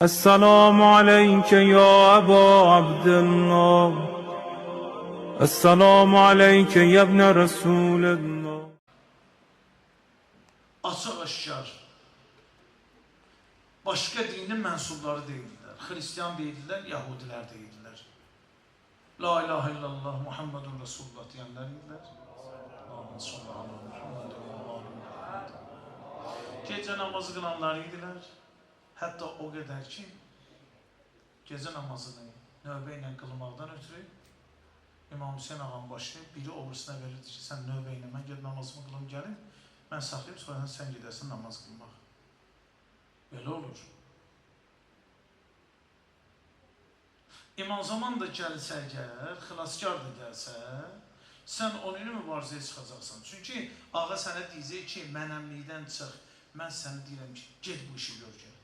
السلام عليك يا أبا عبد الله السلام عليك يا ابن رسول الله. Açıq aşkar başka dinin mensupları değildiler. Hristiyan değildiler, Yahudiler değildiler. La ilahe illallah Muhammedun Resulullah diyenler idiler. Allah'ın sallallahu Muhammed. Gece namazı kılanlar idiler. Hatta o kadar ki gece namazını növbeyle kılmaktan ötürü İmam Hüseyin ağam başlayıp biri obrisine verirdi ki sen növbeyle ben gel namazımı kılım gelin. Ben saklayıp sonra sen gidersin namaz kılmak. Böyle olur. İmam Zaman da gelse eğer, xilaskar da gelse, sen onunla mübarizəyə çıxacaqsan. Çünki ağa sənə deyəcək ki, mənəmlikdən çıx. Mən sənə deyirəm ki, get bu işi gör ki.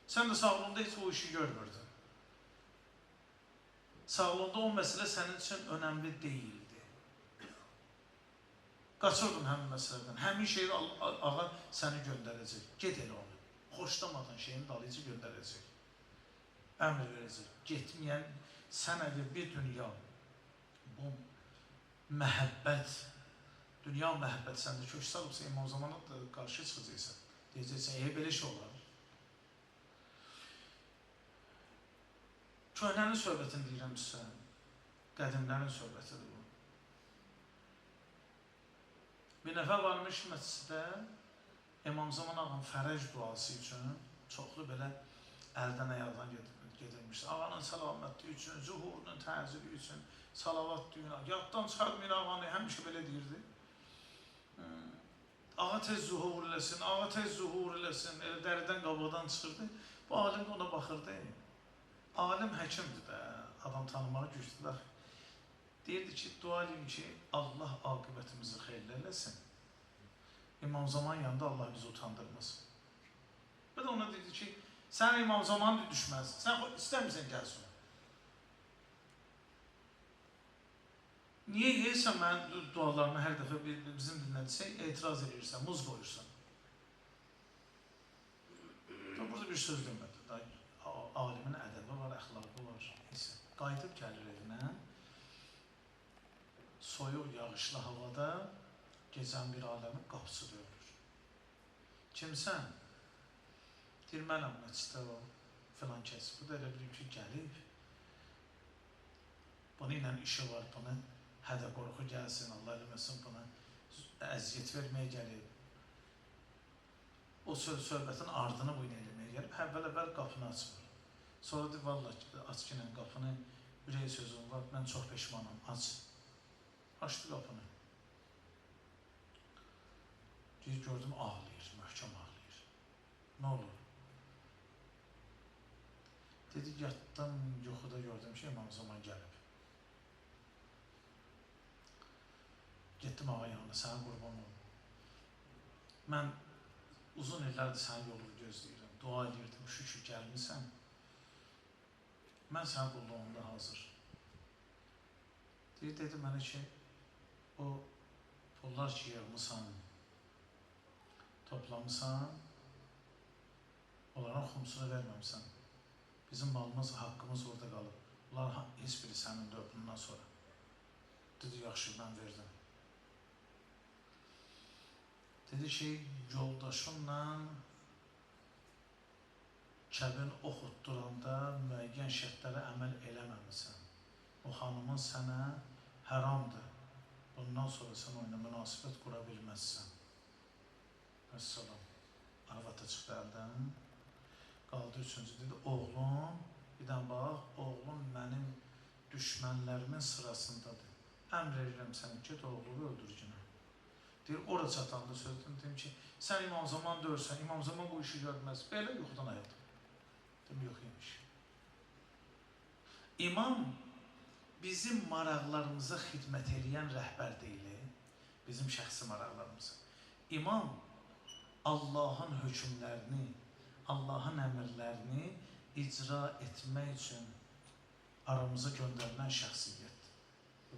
Sən də sağlığında heç o işi görmürdün. Sağlığında o məsələ sənin üçün önəmli deyildi. Qaçırdın həmin məsələdən. Həmin şeyi ağa səni göndərəcək. Get elə onu. Xoşlamadığın şeyin dalıcı göndərəcək. Əmr verəcək. Getməyən sən əgər bir dünya bu məhəbbət, dünya məhəbbət səndə kök salıbsa, İmam Zamana da qarşı çıxacaqsan. Deyəcəksən, belə şey olar. Köhnənin söhbətini deyirəm sizə. Qədimlərin söhbətidir bu. Bir nəfər varmış məscidə İmam Zaman ağanın fərəc duası üçün çoxlu belə əldən ayaqdan gedirmiş. Ağanın səlamətliyi üçün, zuhurunun təziri üçün salavat düyünə. Yaddan çıxartmayın ağanı, həmişə belə deyirdi. Ağa tez zuhur eləsin, ağa tez zuhur eləsin. Elə dəridən qabıqdan çıxırdı. Bu alim ona baxırdı. Alim həkimdir də, adam tanımağı gücdülər. Deyirdi ki, dua edin ki, Allah aqibətimizi xeyirlə eləsin. İmam Zaman yanında Allah bizi utandırmasın. Və də ona dedi ki, sən İmam Zaman düşməzsin, sən istəmirsən gəlsin. Niyə yeyirsən mən dualarımı hər dəfə bizim dinlədirsək, etiraz edirsən, muz qoyursan. Burada bir söz demədi. Alimin ədəbi var, əxlaqı var. Qayıdıb gəlir evinə, soyuq, yağışlı havada gecən bir aləmin qapısı döyülür. Kimsən? Deyir, mənəm məsciddə o filan kəs. Bu da elə bilir ki, gəlib. Bunun ilə işi var, bunu hədə qorxu gəlsin, Allah eləməsin, buna əziyyət verməyə gəlib. O söhbətin ardını bu ilə eləməyə gəlib, əvvəl qapını açmır. Sonra deyir, vallahi aç ki, qapını, ürək sözüm var, mən çox peşmanam, aç. Açdı qapını. Deyir, gördüm, ağlayır, möhkəm ağlayır. Nə olur? Dedi, yatdım, yuxuda gördüm ki, İmam Zaman gəlib. Getdim ağa yanına, sənə qurban olum. Mən uzun illərdir sənin yolunu gözləyirəm, dua edirdim, şükür gəlmirsən. Mən sənin qulluğunda hazır. Deyir, dedi mənə ki, o pullar ki, yığmısan, toplamısan, onların xumsunu verməmsən. Bizim malımız, haqqımız orada qalıb. Bunlar heç biri sənin də bundan sonra. Dedi, yaxşı, mən verdim. Dedi ki, yoldaşınla kəbin oxutduranda müəyyən şərtlərə əməl eləməmisən. O xanımın sənə həramdır. Bundan sonra sən onunla münasibət qura bilməzsən. Vəssalam. Arvata çıxdı əldən. Qaldı üçüncü, dedi, oğlum, bir dən bax, oğlum mənim düşmənlərimin sırasındadır. Əmr edirəm səni, get oğlunu öldürgünə. Deyir, ora çatanda sözdən deyim ki, sən İmam Zaman dörsən, İmam Zaman bu işi görməz. Belə yuxudan ayıldım. Dedim, yox imiş. İmam bizim maraqlarımıza xidmət edən rəhbər deyil, bizim şəxsi maraqlarımıza. İmam Allahın hökmlərini, Allahın əmrlərini icra etmək üçün aramıza göndərilən şəxsiyyətdir.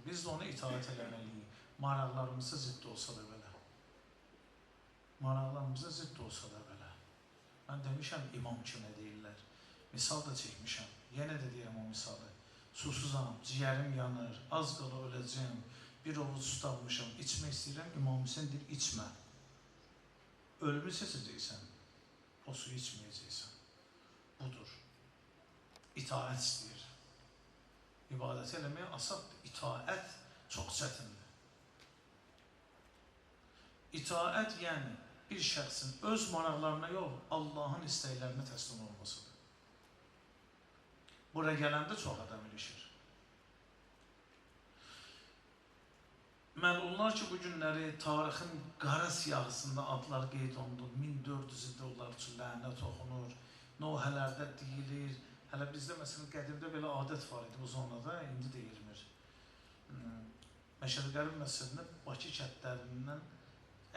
Biz də ona itaat eləməliyik. Maraqlarımıza zidd olsa da belə. Maraqlarımıza zidd olsa da belə. Mən demişəm, imam kimə deyirlər. Misal da çəkmişəm. Yenə də deyirəm o misalı. Susuzam, ciyərim yanır, az qala öləcəyim. Bir ovuc su tapmışam, içmək istəyirəm. İmam Hüseyin deyir, içmə. Ölümü seçəcəksən, o suyu içməyəcəksən. Budur. İtaət istəyir. İbadət eləməyə asaddır. İtaət çox çətindir. İtaət yəni bir şəxsin öz maraqlarına yox, Allahın istəklərinə təslim olmasıdır. Buraya gələndə çox adam ilişir. Məlunlar ki, bu günləri tarixin qara siyahısında adlar qeyd olundu. 1400 ildə onlar üçün lənət oxunur. Nohələrdə deyilir. Hələ bizdə məsələn qədimdə belə adət var idi bu zonada, indi deyilmir. Məşədi Qərib məsəlində Bakı kəndlərindən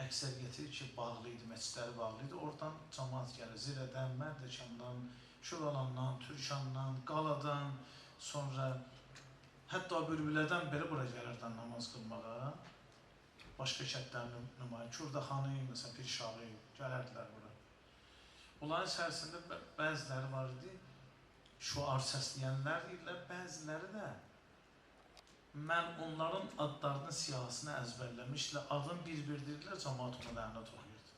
əksəriyyəti ki, bağlı idi, məscidləri bağlı idi. Oradan cəmaat gəlir. Zirədən, Mərdəkandan, Şuvalandan, Türkandan, Qaladan, sonra hətta Bülbülədən beri bura gəlirdən namaz qılmağa. Başqa kəndlərin nümayiş, Kürdaxanı, məsələn, Pirşağı gələrdilər bura. Bunların içərisində bəziləri var idi, şuar səsləyənlər deyirlər, bəziləri də mən onların adlarının siyahısını əzbərləmişlə adın bir-bir deyirlər, cəmaat ona lənət oxuyurdu.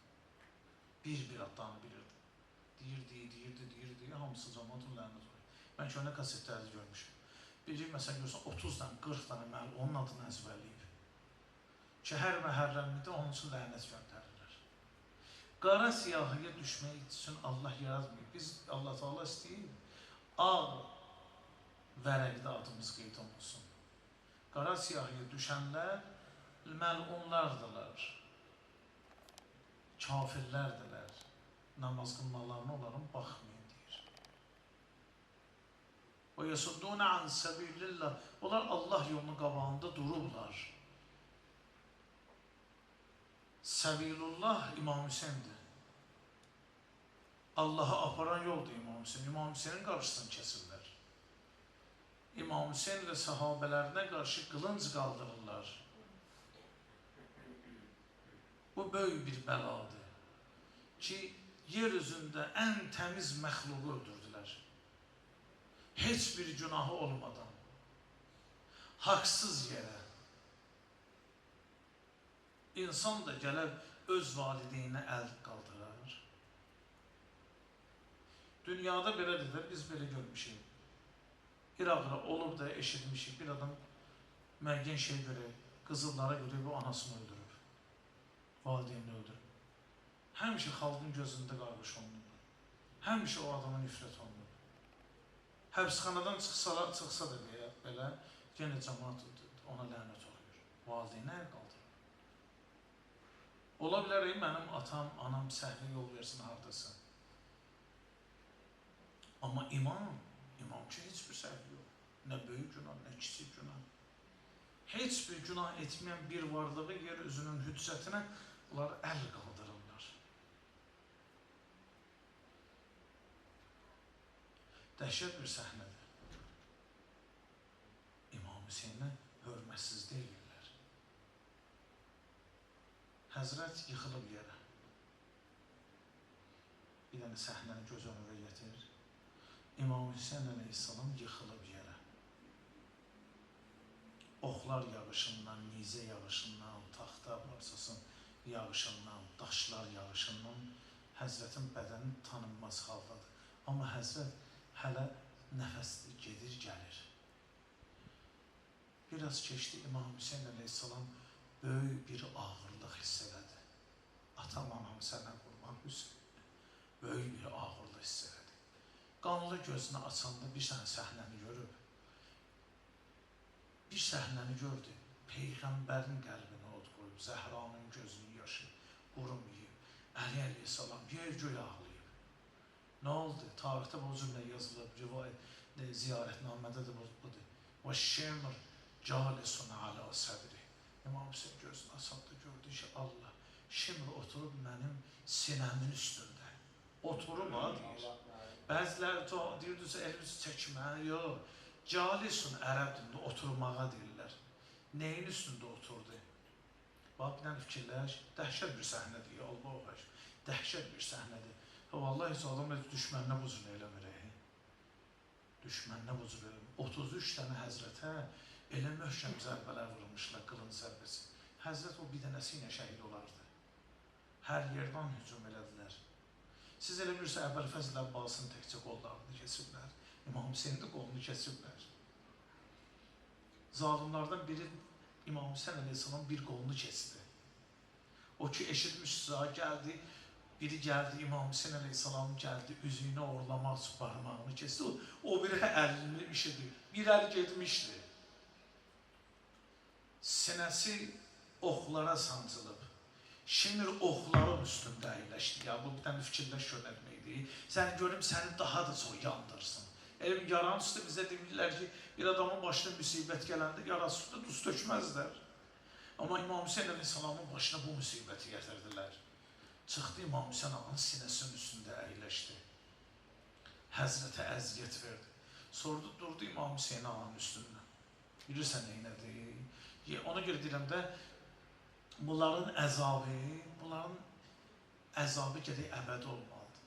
Bir-bir adlarını bilirdi. Deyirdi, hamısı cəmaatın lənət oxuyur. Mən ki, ona kasetləri görmüşüm. Biri, məsələn, görürsən, 30 dənə, 40 dənə məl onun adını əzbərləyib. Ki, hər məhərrəmlikdə onun üçün lənət göndərirlər. Qara siyahıya düşmək üçün Allah yaratmıyor. Biz, Allah Teala istəyir, ağ vərəqdə adımız qeyd olunsun. Qara siyahıya düşənlər məlunlardılar, kafirlərdilər, namaz qılmalarına onların baxmayın deyir. Və yasudduna an səbilillah, onlar Allah yolunun qabağında dururlar. Səbilullah İmam Hüseyindir. Allah'a aparan yoldur İmam Hüseyin. İmam Hüseyinin qarşısını kesirlər. İmam Hüseyin və sahabələrinə qarşı qılınc qaldırırlar. Bu böyük bir bəladır ki, yeryüzündə ən təmiz məxluqu öldürdülər. Heç bir günahı olmadan, haqsız yerə. İnsan da gəlib öz valideyninə əl qaldırar. Dünyada belədir də, biz belə görmüşük. İraqda olub da eşitmişik, bir adam müəyyən şey görə, qızıllara görə bu anasını öldürüb, valideynini öldürüb. Həmişə xalqın gözündə qarğış olunur. Həmişə o adama nifrət olunur. Həbsxanadan çıxsa da belə, yenə cəmaat ona lənət oxuyur. Valideyninə əl qaldırır. Ola bilər, mənim atam, anam səhvə yol versin hardasa. Amma imam ki, heç bir səhv yox. Nə böyük günah, nə kiçik günah. Heç bir günah etməyən bir varlığı yer üzünün hüccətinə onlar əl qaldırırlar. Dəhşət bir səhnədir. İmam Hüseyinə hörmətsiz deyirlər. Həzrət yıxılıb yerə. Bir dənə səhnəni göz önünə gətirir. İmam Hüseyin əleyhissalam yıxılıb yerə. Oxlar yağışından, nizə yağışından, taxta parçasının yağışından, daşlar yağışından Həzrətin bədəni tanınmaz haldadır. Amma Həzrət hələ nəfəsdir, gedir, gəlir. Biraz keçdi, İmam Hüseyin əleyhissalam böyük bir ağırlıq hiss elədi. Atam, anam sənə qurban Hüseyin. Böyük bir ağırlıq hiss elədi. Qanlı gözünü açanda bir sənə səhnəni görüb. Bir səhnəni gördü. Peyğəmbərin qəlbinə od qoyub, Zəhranın gözünün yaşı qurumayıb. Əli əleyhissalam yer-göy ağlayıb. Nə oldu? Tarixdə bu cümlə yazılıb, ziyarətnamədə də budur. Və şemr calisun ala sədri. İmam Hüseyin gözünü açanda gördü ki, Allah, şimr oturub mənim sinəmin üstündə. Oturub ha, deyir. Bəziləri deyirdsə, elbisi çəkmə, yox. Calisun ərəb dilində oturmağa deyirlər. Neyin üstündə oturdu? Bax, bir dənə fikirləş, dəhşət bir səhnədir, Allah-u Əkbər. Dəhşət bir səhnədir. Vallahi heç adam düşməninə bu cür eləmir. düşməninə bu cür 33 dənə həzrətə elə möhkəm zərbələr vurmuşlar, qılınc zərbəsi. Həzrət o bir dənəsi ilə şəhid olardı. Hər yerdən hücum elədilər. Siz elə bilirsiniz, Əbəlfəzl Əbbasın təkcə qollarını kesiblər. İmam Hüseynin də qolunu kesiblər. Zalimlardan biri İmam Hüseyin Aleyhisselam bir qolunu kesti. O ki eşitmiş sığa gəldi, biri gəldi, İmam Hüseyin Aleyhisselam gəldi, üzüyünü orlamaq üçün parmağını kesti. O biri əlini işidi. Bir əl getmişdi. Sinəsi oxlara sancılıb. Şimir oxların üstündə əyləşdi. Ya bu bir dənə fikirləş görməkdir. Sən görüm səni daha da çox yandırsın. Elm yaran üstü bizə demirlər ki, bir adamın başına müsibət gələndə yarası üstü duz tökməzlər. Amma İmam Hüseyin Aleyhisselamın başına bu müsibəti gətirdilər. Çıxdı İmam Hüseyin ağanın sinəsinin üstündə əyləşdi. Həzrətə əziyyət verdi. Sordu, durdu İmam Hüseyin ağanın üstündən. Bilirsən neynədir? Ona görə deyirəm də, bunların əzabı gedək əbədi olmalıdır.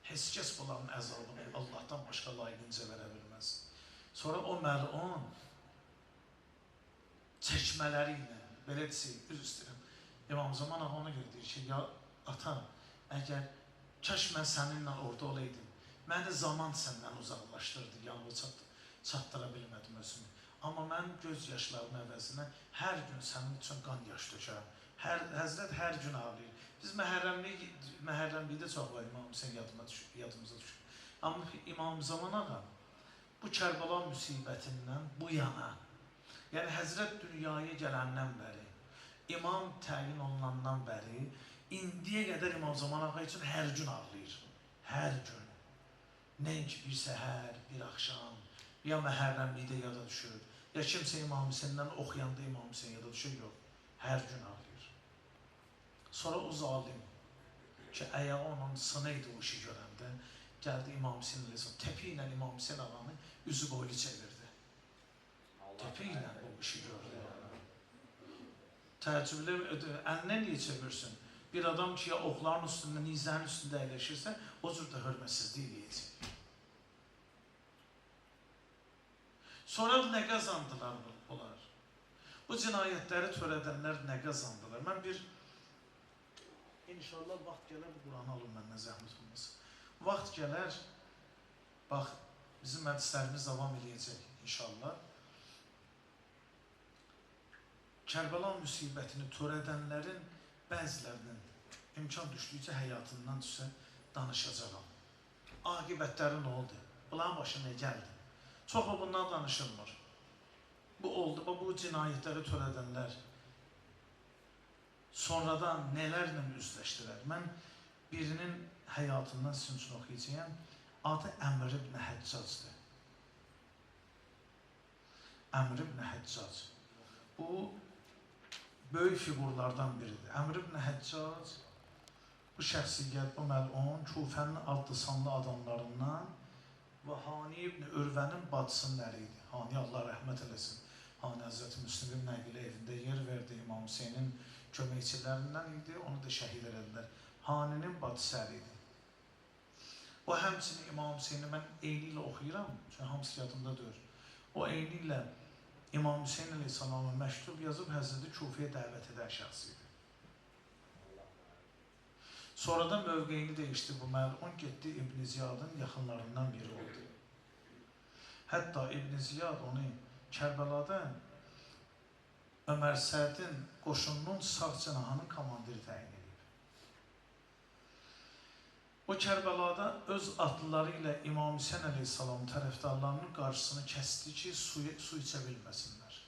Heç kəs bunların əzabını Allahdan başqa layiqincə verə bilməz. Sonra o məlun çəkmələri ilə, belə desək, üzr istəyirəm, İmam Zaman ağa ona görə deyir ki, ya ata, əgər kaş mən səninlə orada olaydım, məni zaman səndən uzaqlaşdırdı, yanığı çatdıra bilmədim özümü. Amma mən göz yaşlarının əvəzinə hər gün sənin üçün qan yaş tökərəm. Həzrət hər gün ağlayır. Biz məhərrəmlikdə çox var, İmam Hüseyin yadımıza düşür. Amma İmam Zaman ağa bu Kərbala müsibətindən bu yana, yəni Həzrət dünyaya gələndən bəri, İmam təyin olunandan bəri, indiyə qədər İmam Zaman ağa üçün hər gün ağlayır. Hər gün. Nəinki bir səhər, bir axşam, ya məhərrəmlikdə yada düşür, ya kimsə İmam Hüseyndən oxuyanda İmam Hüseyin yada düşür, yox. Hər gün ağlayır. Sonra o zalim ki, ayağı onun sınaydı o işi görəndə, gəldi İmam Hüseyin Aleyhisselam, təpi ilə İmam Hüseyin ağanı üzü boylu çevirdi. Təpi ilə o işi gördü. Təəccüblə, əlinə niyə çevirsin? Bir adam ki, ya oxların üstündə, nizənin üstündə əyləşirsə, o cür də hörmətsizlik eləyəcək. Sonra nə qazandılar bunlar? Bu cinayətləri törədənlər nə qazandılar? Mən bir, inşallah vaxt gələr, bu Quranı alın məndən zəhmət olmasın. Vaxt gələr, bax, bizim hədislərimiz davam edəcək inşallah. Kərbəla müsibətini törədənlərin bəzilərinin imkan düşdükcə həyatından düşsə danışacağam. Aqibətləri nə oldu? Bunların başına nə gəldi? Çoxu bundan danışılmır. Bu oldu, bu cinayətləri törədənlər sonradan nələrlə üzləşdilər? Mən birinin həyatından sizin üçün oxuyacağım. Adı Əmr ibn Həccacdır. Əmr ibn Həccac. Bu böyük fiqurlardan biridir. Əmr ibn Həccac bu şəxsiyyət, bu məlun Kufənin adlı sanlı adamlarından və Hani ibn Ürvənin bacısının əri idi. Hani Allah rəhmət eləsin. Hani Həzrəti Müslimin nəqli evində yer verdi. İmam Hüseynin köməkçilərindən idi. Onu da şəhid elədilər. Haninin bacısı əri idi. O həmçinin İmam Hüseyni mən eyni ilə oxuyuram. Çünki hamısı yadımda deyir. O eyni ilə İmam Hüseyin Aleyhisselam'a məktub yazıb Həzrəti Kufəyə dəvət edən şəxs idi. Sonradan mövqeyini dəyişdi bu məlun, getdi İbn Ziyadın yaxınlarından biri oldu. Hətta İbn Ziyad onu Kərbəlada Ömər Sədin qoşununun sağ cənahının komandiri təyin edib. O Kərbəlada öz atlıları ilə İmam Hüseyin Aleyhisselam tərəfdarlarının qarşısını kəsdi ki, su içə bilməsinlər.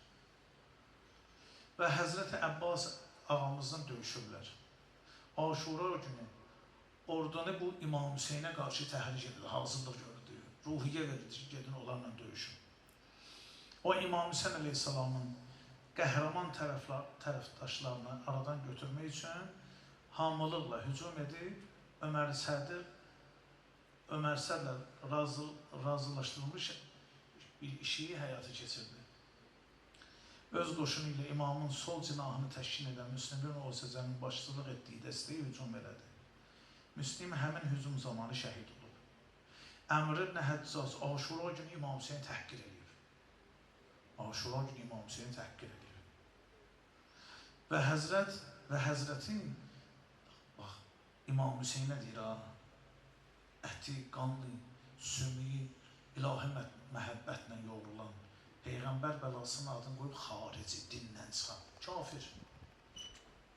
Və Həzrəti Əbbas ağamızdan döyüşüblər. Aşura günü ordunu bu İmam Hüseynə qarşı təhrik edildi, hazırlıq gördü, ruhiyyə verildi ki, gedin onlarla döyüşün. O İmam Hüseyin Aleyhisselamın qəhrəman tərəfdaşlarını aradan götürmək üçün hamılıqla hücum edib, Ömər Sədlə razılaşdırılmış bir işi həyata keçirdi. Öz qoşunu ilə imamın sol cinahını təşkil edən Müslim ibn Osəcənin başçılıq etdiyi dəstəyə hücum elədi. Müslim həmin hücum zamanı şəhid olub. Əmr ibn Həccac Aşura günü İmam Hüseyin təhqir edir. Aşura günü İmam Hüseyin təhqir edir. Və Həzrətin bax, İmam Hüseynə deyir ha, əti, qanlı, sümüyü, ilahi məhəbbətlə yoğrulan Peyğəmbər bəlasının adını qoyub xarici, dindən çıxan, kafir.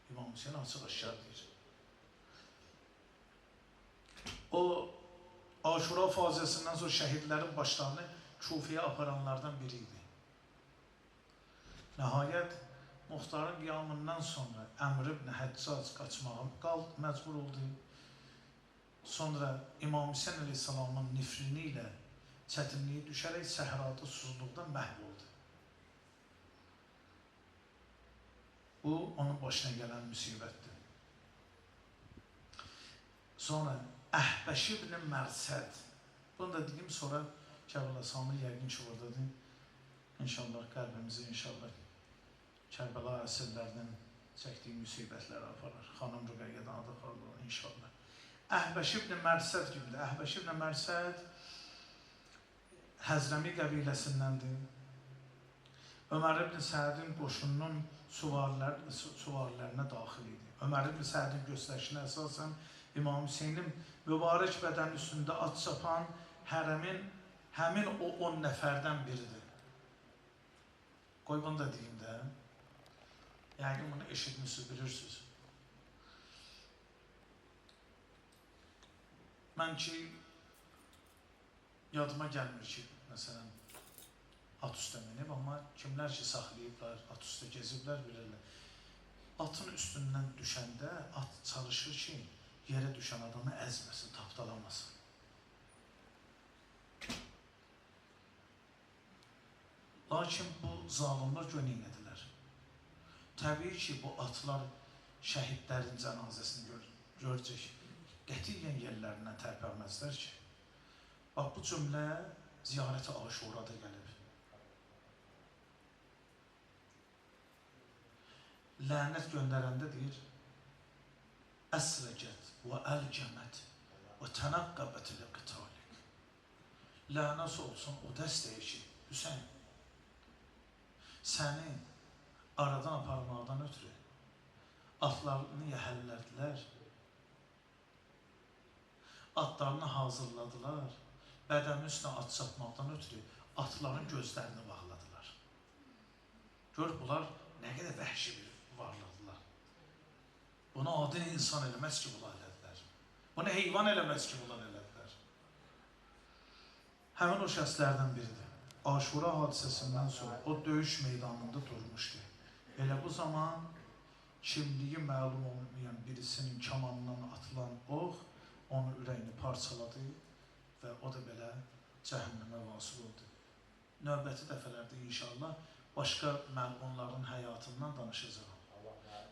İmam Hüseyin açıq aşkar deyir. O Aşura faciəsindən sonra şəhidlərin başlarını Kufəyə aparanlardan biri idi. Nəhayət, Muxtarın qiyamından sonra Əmr ibn Həccac qaçmağa məcbur oldu. Sonra İmam Hüseyin əleyhissalamın nifrini ilə çətinliyi düşərək səhrada, susuzluqdan məhv oldu. Bu, onun başına gələn müsibətdir. Sonra Əhbəş ibn Mərsəd. Bunu da deyim, sonra Kərbəla Samir yəqin ki, oradadır. İnşallah qəlbimizi, inşallah Kərbəla əsrlərdən çəkdiyi müsibətləri aparır. Xanım Rüqəyyədən adı aparılır, inşallah. Əhbəş ibn Mərsəd kimdir? Əhbəş ibn Mərsəd Həzrəmi qəbiləsindəndir. Ömər ibn Sədin qoşununun süvarilərinə daxil idi. Ömər ibn Sədin göstərişinə əsasən İmam Hüseynin mübarək bədənin üstündə at çapan həmin o 10 nəfərdən biridir. Qoy bunu da deyim də. Yəqin bunu eşitmişsiniz, bilirsiniz. Mən ki, yadıma gəlmir ki, məsələn, at üstə minib, amma kimlər ki saxlayıblar, at üstə geziblər, bilirlər. Atın üstündən düşəndə at çalışır ki, yerə düşən adamı əzməsin, tapdalamasın. Lakin bu zalimlər gönüllədilər. Təbii ki, bu atlar şəhidlərin cənazəsini görəcək. Qətiyyən yerlərindən tərpənməzlər ki. Bax, bu cümlə ziyarət-i Aşurada gəlib. Lənət göndərəndə deyir, əsrəcət və əlcəmət və tənəqqəbət ilə qitalik. Lənəs olsun o dəstəyə ki, Hüseyin, səni aradan aparmaqdan ötürü atlarını yəhəllərdilər, atlarını hazırladılar, bədənin üstünə at çatmaqdan ötürü atların gözlərini bağladılar. Gör, bunlar nə qədər vəhşi bir varlıqdılar. Bunu adi insan eləməz ki, bunlar elədilər. Bunu heyvan eləməz ki, bunlar elədilər. Həmin o şəxslərdən biridir. Aşura hadisəsindən sonra o döyüş meydanında durmuşdu. Elə bu zaman kimliyi məlum olmayan birisinin kamanından atılan ox onun ürəyini parçaladı və o da belə cəhənnəmə vasıl oldu. Növbəti dəfələrdə inşallah başqa məlunların həyatından danışacağım.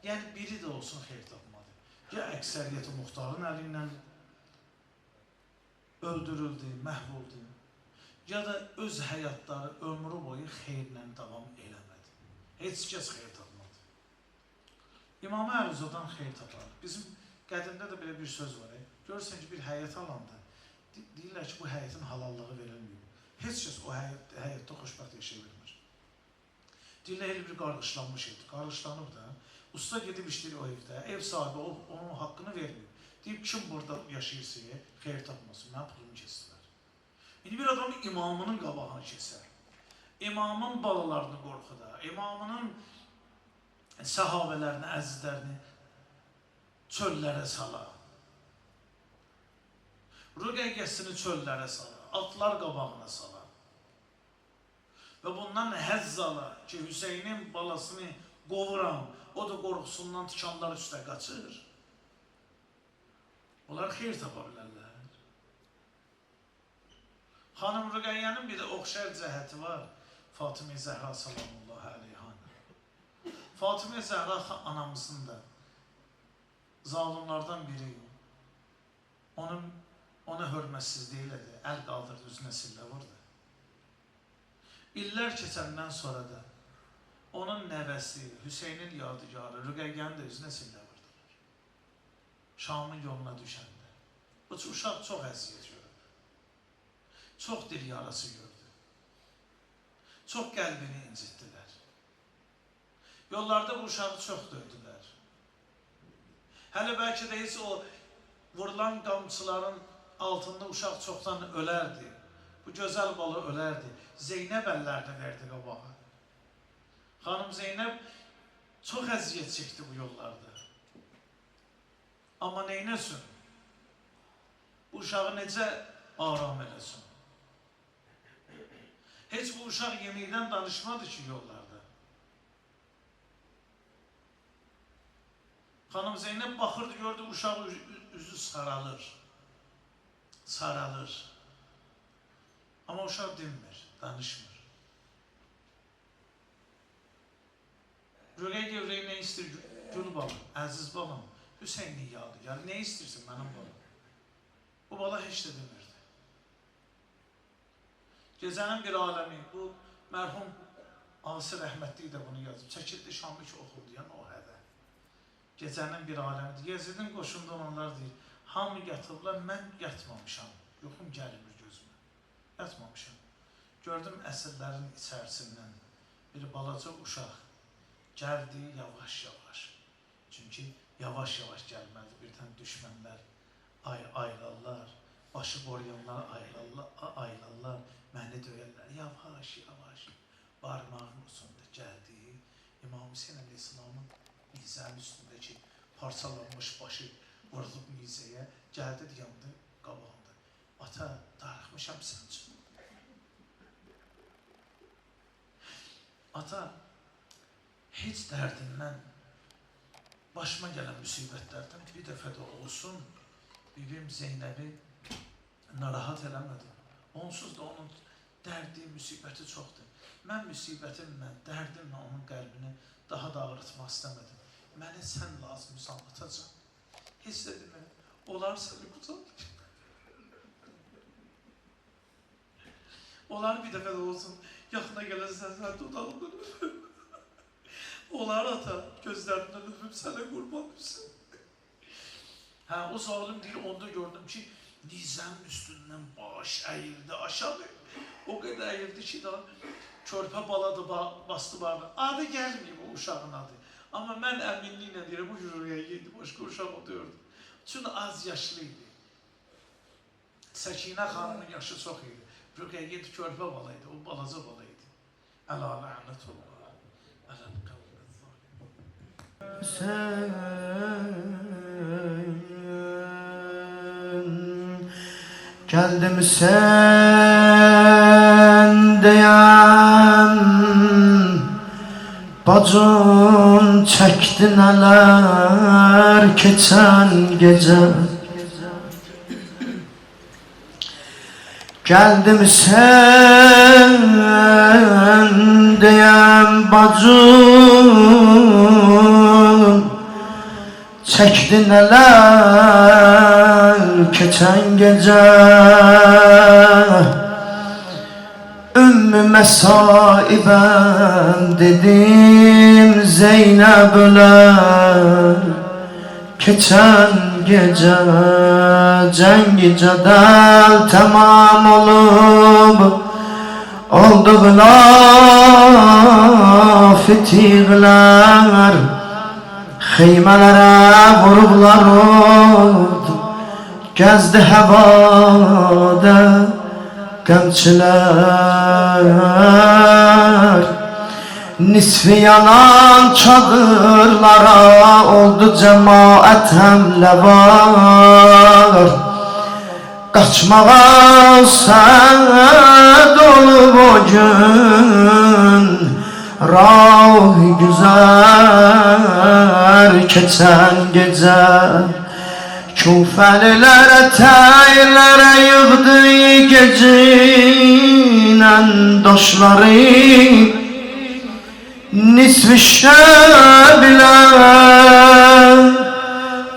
Yəni biri də olsun xeyr tapmadı. Ya əksəriyyəti Muxtarın əli ilə öldürüldü, məhv oldu, ya da öz həyatları ömrü boyu xeyrlə davam eləmədi. Heç kəs xeyr tapmadı. İmam-ı Əlizadan xeyr tapar. Bizim qədimdə də belə bir söz var. Görürsən ki, bir həyət alanda deyirlər ki, bu həyətin halallığı verilməyib. Heç kəs o həyətdə xoşbəxt yaşaya bilmir. Deyirlər, elə bir qarğışlanmış evdir. Qarğışlanıb da, usta gedib işləyir o evdə, ev sahibi onun haqqını verməyib. Deyib, kim burada yaşayırsa, xeyr tapmasın, mən pulumu kesdilər. İndi bir adam imamının qabağını keser, imamın balalarını qorxudar, imamının səhabələrini, əzizlərini çöllərə salar, Rüqəyyəsini çöllərə salar, atlar qabağına salar və bundan həzz alar ki, Hüseynin balasını qovuram, o da qorxusundan tikanlar üstə qaçır. Onlar xeyr tapa bilərlər. Xanım Rüqəyyənin bir də oxşar cəhəti var. Fatimə Zəhra sallallahu aleyhanə. Fatimə Zəhra anamızın da zalimlardan biri ona hörmətsizliyi elədi, əl qaldırdı, üzünə sillə vurdu. İllər keçəndən sonra da onun nəvəsi, Hüseynin yadigarı Rüqəyyənin də üzünə sillə vurdular. Şamın yoluna düşəndə. Bu uşaq çox əziyyət görür. Çox dil yarası gördü. Çox qəlbini incitdilər. Yollarda bu uşağı çox döydülər. Hələ bəlkə də heç o vurulan qamçıların altında uşaq çoxdan ölərdi. Bu gözəl bala ölərdi. Zeynəb əllərini verdi qabağa. Xanım Zeynəb çox əziyyət çəkdi bu yollarda. Amma neynəsin? Bu uşağı necə aram eləsin? Heç bu uşaq yeməkdən danışmadı ki yollarda. Xanım Zeynəb baxırdı, gördü uşaq üzü saralır. Saralır. Amma uşaq dinmir, danışmır. Röqəy Gevrey nə istəyir? Gül balam, əziz balam, Hüseynin yadı. Yəni, nə istəyirsin mənim balam? Bu bala heç də demirdi. Gecənin bir aləmi, bu mərhum Asi rəhmətli də bunu yazıb. Çəkildi Şamlı ki, oxurdu, yəni o hədə. Gecənin bir aləmidir. Gezidin qoşunda olanlar deyir, hamı yatıblar, mən yatmamışam. Yoxum gəlmir gözümə. Yatmamışam. Gördüm əsrlərin içərisindən bir balaca uşaq gəldi yavaş-yavaş. Çünki yavaş-yavaş gəlməli birdən düşmənlər aylarlar, başı qoruyanlar aylarlar, məni döyərlər. Yavaş-yavaş barmağın ucunda gəldi. İmam Hüseyin Əleyhisselamın nizənin üstündəki parçalanmış başı vurulub nizəyə gəldi, yandı qabağında. Ata, darıxmışam sən üçün. Ata, heç dərdindən, başıma gələn müsibətlərdən bir dəfə də olsun, bibim Zeynəbi narahat eləmədi. Onsuz da onun dərdi, müsibəti çoxdur. Mən müsibətimlə, dərdimlə onun qəlbini daha da ağrıtmaq istəmədim. Mənə sən lazımsan, atacaq. Heç də demədim, onlar səni qucaqlayır. Onlar bir dəfə də olsun, yaxına gələn sən dodağımdan öpüm. Onlar ata, gözlərindən öpüb sənə qurban olsun. Hə, o zalim deyir, onda gördüm ki, nizənin üstündən baş əyildi, aşağı. O qədər əyildi ki, daha körpə baladı, bastı bağına. Adı gəlməyib o uşağın adı. Amma mən əminliklə deyirəm, bu yürüyə yedi, başqa uşaq o deyirdi. Çünki az yaşlı idi. Səkinə xanımın yaşı çox idi. Röqəyə yedi, körpə bala idi, o balaca bala idi. Əla lənətullah, ələm qavmət zalim. Geldim sen diyen bacım çekti neler geçen gece. Geldim sen diyen bacım çekti neler geçen gece. Ümmüme sahibem dedim Zeynep öler geçen gece. Cengi cadel tamam olup oldu gılaf etiğler. Xeymelere vurublar oldu, gezdi havada qəmçilər. Nisfi yanan çadırlara oldu cemaat həmlə var. Qaçmağa səd olub o gün, rah güzel keçen gece. Kufeliler eteğlere yığdı gecinen doşları. Nisfi şebiler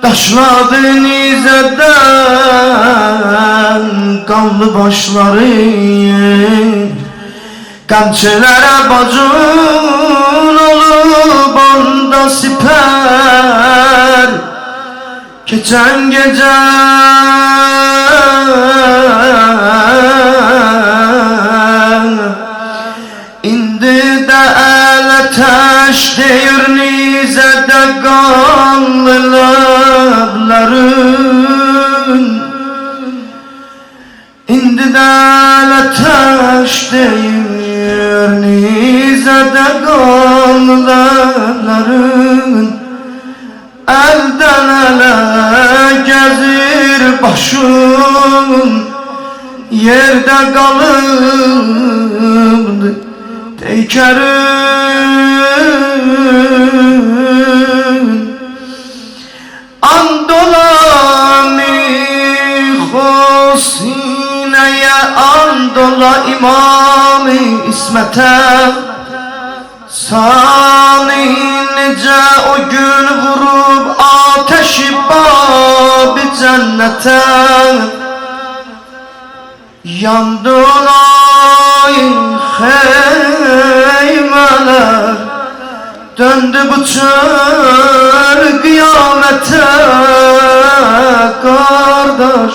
taşladı nizeden kanlı başları. Qəmçilərə bacın olub onda siper keçən gecə. ateş deyir nizədə qanlı ləblərin. İndi də ateş deyir nizədə qanlı ləblərin. Əldən ələ gəzir başım, yerdə qalıbdı peykərin. Andolami Xosinəyə, andola İmam-ı İsmətə. Sani necə o gün vurub ateşi bab-ı cənnətə. Yandın ay xeymələr, döndü bu çöl qiyamətə. Qardaş,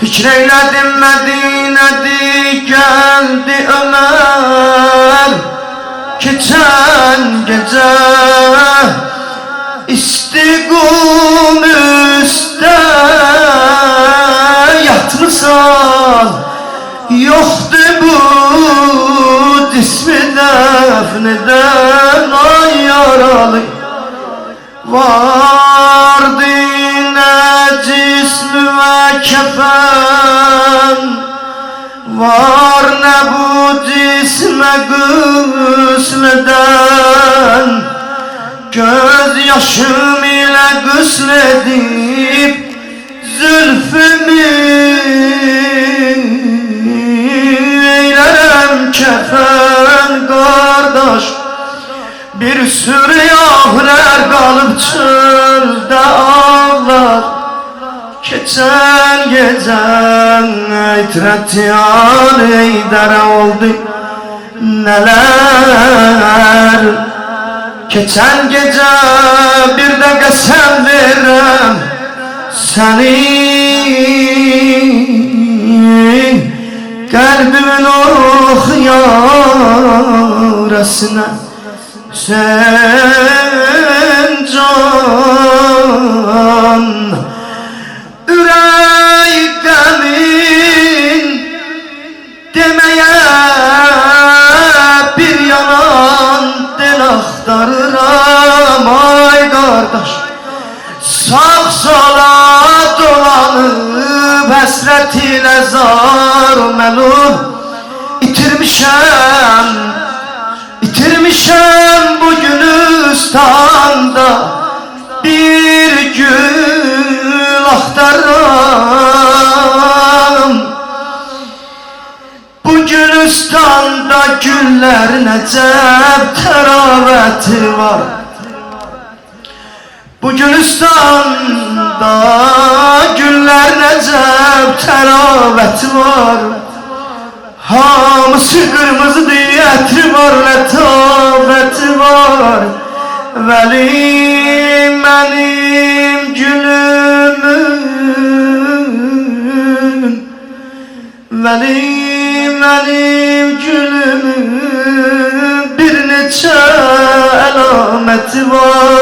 fikr eylədim Mədinədir, gəldi Ömər. Keçən gecə istiqum üstə yatmısan, yoxdur bu cismi dəfnidən. Ay yaralı, vardı nə cismi və kəfən, var nə bu cismə qüsl edən. Göz yaşım ilə qüsl edib zülfümü eylərəm kəfən. Qardaş, bir sürü yahlər qalıb çöldə ağlar. Keçən gecən eytrətyan eydərə oldu nələr. Keçən gecə bir də qəsəm verirəm sənin qəlbimin oxyarəsinə. Sen can ürəkəmin deməyə bir yanan del axtarıram. Ay qardaş, sağ sola dolanıb həsrət ilə zar məlum. İtirmişəm bugün üstanda bir gül axtarıram. Bugün üstanda güller necəb təravəti var. Bugün üstanda güller necəb təravəti var. Hamısı qırmızı ətri var, lətafəti var. Vəlim mənim gülümün, vəlim mənim gülümün bir neçə əlaməti var.